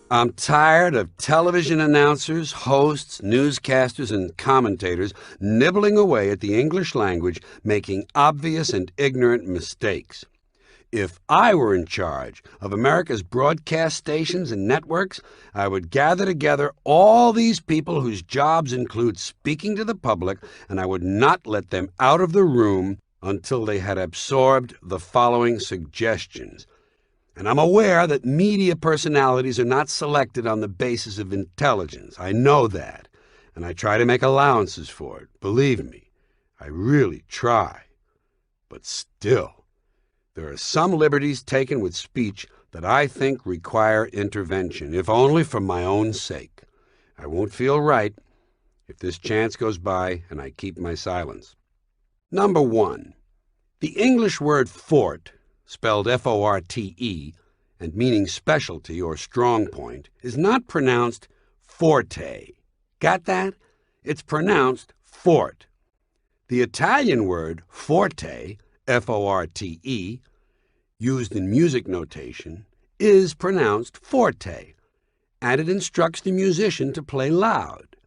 I'm tired of television announcers, hosts, newscasters, and commentators nibbling away at the English language, making obvious and ignorant mistakes. If I were in charge of America's broadcast stations and networks, I would gather together all these people whose jobs include speaking to the public, and I would not let them out of the room until they had absorbed the following suggestions. And I'm aware that media personalities are not selected on the basis of intelligence. I know that, and I try to make allowances for it. Believe me, I really try. But still, there are some liberties taken with speech that I think require intervention, if only for my own sake. I won't feel right if this chance goes by and I keep my silence. Number 1, the English word fort, spelled F-O-R-T-E, and meaning specialty or strong point, is not pronounced forte. Got that? It's pronounced fort. The Italian word forte, F-O-R-T-E, used in music notation, is pronounced forte, and it instructs the musician to play loud.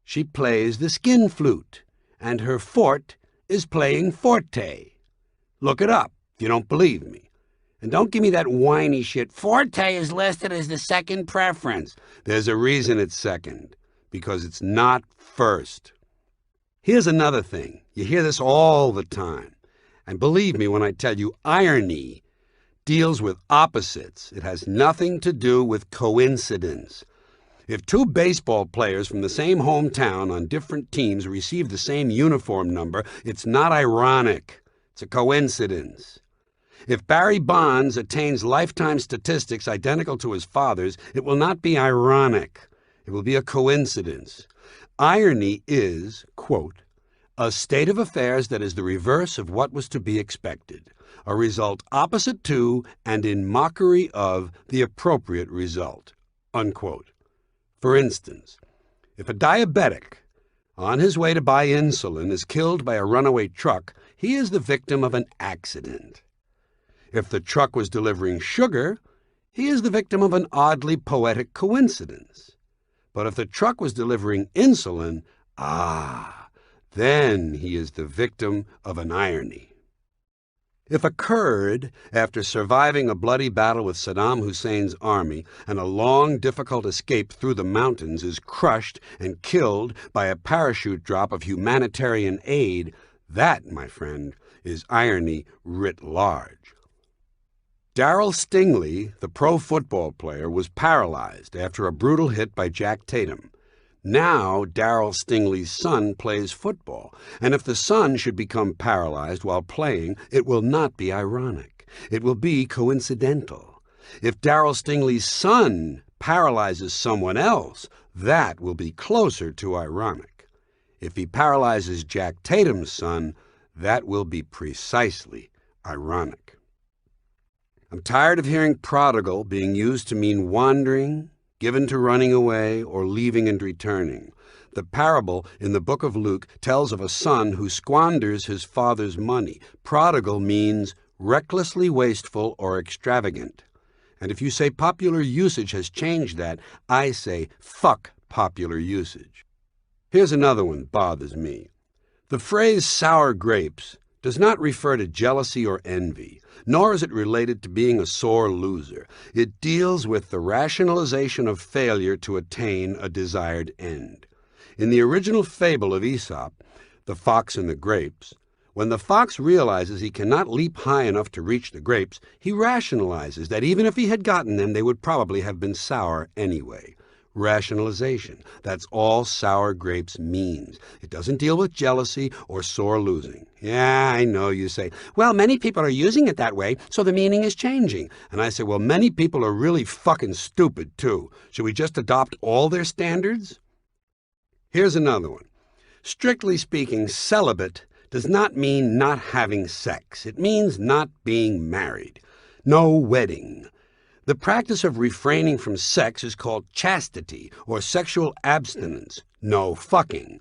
She plays the skin flute, and her forte is playing forte. Look it up if you don't believe me. And don't give me that whiny shit. Forte is listed as the second preference. There's a reason it's second, because it's not first. Here's another thing. You hear this all the time. And believe me when I tell you, irony deals with opposites. It has nothing to do with coincidence. If two baseball players from the same hometown on different teams receive the same uniform number, it's not ironic. It's a coincidence. If Barry Bonds attains lifetime statistics identical to his father's, it will not be ironic. It will be a coincidence. Irony is, quote, a state of affairs that is the reverse of what was to be expected, a result opposite to and in mockery of the appropriate result, unquote. For instance, if a diabetic on his way to buy insulin is killed by a runaway truck, he is the victim of an accident. If the truck was delivering sugar, he is the victim of an oddly poetic coincidence. But if the truck was delivering insulin, then he is the victim of an irony. If a Kurd, after surviving a bloody battle with Saddam Hussein's army and a long, difficult escape through the mountains, is crushed and killed by a parachute drop of humanitarian aid, that, my friend, is irony writ large. Darryl Stingley, the pro football player, was paralyzed after a brutal hit by Jack Tatum. Now Darryl Stingley's son plays football, and if the son should become paralyzed while playing, it will not be ironic. It will be coincidental. If Darryl Stingley's son paralyzes someone else, that will be closer to ironic. If he paralyzes Jack Tatum's son, that will be precisely ironic. I'm tired of hearing prodigal being used to mean wandering, given to running away, or leaving and returning. The parable in the book of Luke tells of a son who squanders his father's money. Prodigal means recklessly wasteful or extravagant. And if you say popular usage has changed that, I say fuck popular usage. Here's another one that bothers me. The phrase sour grapes does not refer to jealousy or envy, nor is it related to being a sore loser. It deals with the rationalization of failure to attain a desired end. In the original fable of Aesop, The Fox and the Grapes, when the fox realizes he cannot leap high enough to reach the grapes, he rationalizes that even if he had gotten them, they would probably have been sour anyway. Rationalization. That's all sour grapes means. It doesn't deal with jealousy or sore losing. Yeah, I know, you say. Well, many people are using it that way, so the meaning is changing. And I say, well, many people are really fucking stupid, too. Should we just adopt all their standards? Here's another one. Strictly speaking, celibate does not mean not having sex. It means not being married. No wedding. The practice of refraining from sex is called chastity or sexual abstinence. No fucking.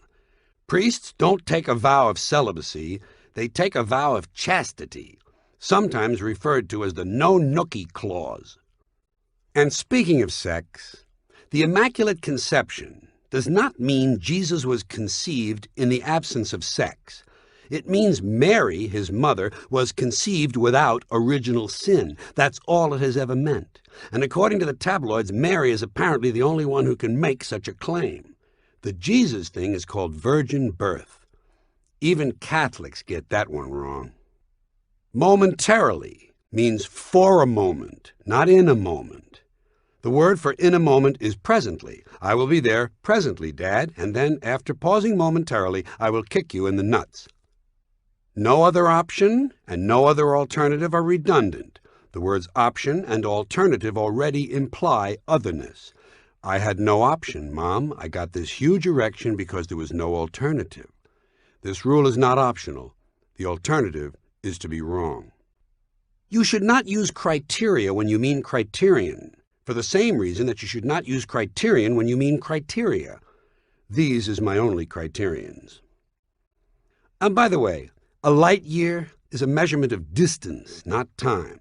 Priests don't take a vow of celibacy. They take a vow of chastity, sometimes referred to as the No-Nookie Clause. And speaking of sex, The Immaculate Conception does not mean Jesus was conceived in the absence of sex. It means Mary, his mother, was conceived without original sin. That's all it has ever meant. And according to the tabloids, Mary is apparently the only one who can make such a claim. The Jesus thing is called virgin birth. Even Catholics get that one wrong. Momentarily means for a moment, not in a moment. The word for in a moment is presently. I will be there presently, Dad, and then, after pausing momentarily, I will kick you in the nuts. No other option and no other alternative are redundant. The words option and alternative already imply otherness. I had no option, Mom. I got this huge erection because there was no alternative. This rule is not optional. The alternative is to be wrong. You should not use criteria when you mean criterion, for the same reason that you should not use criterion when you mean criteria. These is my only criterions. And by the way, a light year is a measurement of distance, not time.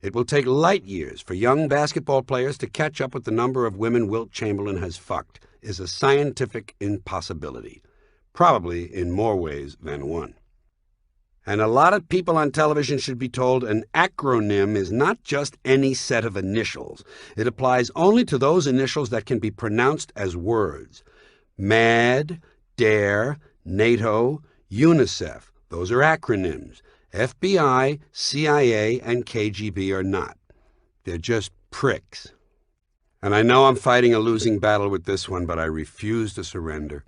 It will take light years for young basketball players to catch up with the number of women Wilt Chamberlain has fucked is a scientific impossibility, probably in more ways than one. And a lot of people on television should be told an acronym is not just any set of initials. It applies only to those initials that can be pronounced as words. MAD, DARE, NATO, UNICEF. Those are acronyms. FBI, CIA, and KGB are not. They're just pricks. And I know I'm fighting a losing battle with this one, but I refuse to surrender.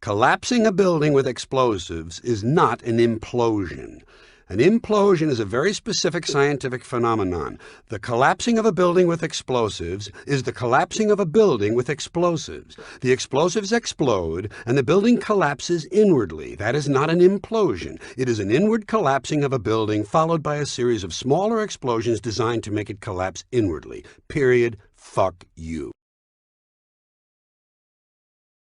Collapsing a building with explosives is not an implosion. An implosion is a very specific scientific phenomenon. The collapsing of a building with explosives is the collapsing of a building with explosives. The explosives explode, and the building collapses inwardly. That is not an implosion. It is an inward collapsing of a building followed by a series of smaller explosions designed to make it collapse inwardly. Period. Fuck you.